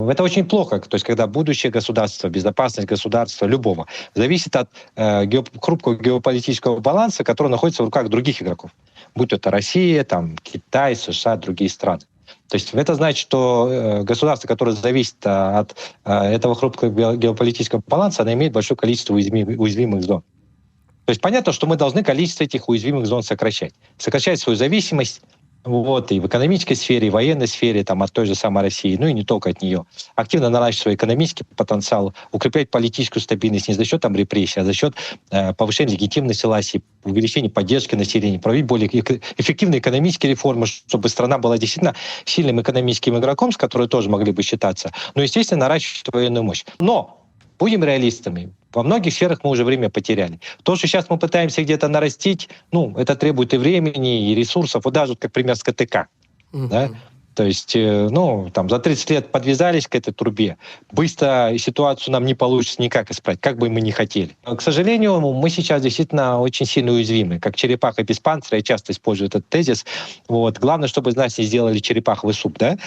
Это очень плохо, то есть когда будущее государства, безопасность государства любого зависит от хрупкого геополитического баланса, который находится в руках других игроков. Будь это Россия, там, Китай, США, другие страны. То есть это значит, что государство, которое зависит от этого хрупкого геополитического баланса, оно имеет большое количество уязвимых зон. То есть понятно, что мы должны количество этих уязвимых зон сокращать. Сокращать свою зависимость и в экономической сфере, и в военной сфере от той же самой России, и не только от нее. Активно наращивать свой экономический потенциал, укреплять политическую стабильность не за счет репрессий, а за счет повышения легитимности власти, увеличения поддержки населения, проводить более эффективные экономические реформы, чтобы страна была действительно сильным экономическим игроком, с которой тоже могли бы считаться. Но, естественно, наращивать военную мощь. Но будем реалистами. Во многих сферах мы уже время потеряли. То, что сейчас мы пытаемся где-то нарастить, это требует и времени, и ресурсов. Вот даже как пример с КТК. Да? То есть, за 30 лет подвязались к этой трубе. Быстро ситуацию нам не получится никак исправить, как бы мы ни хотели. Но, к сожалению, мы сейчас действительно очень сильно уязвимы. Как черепаха без панциря, я часто использую этот тезис. Главное, чтобы из нас не сделали черепаховый суп. Да?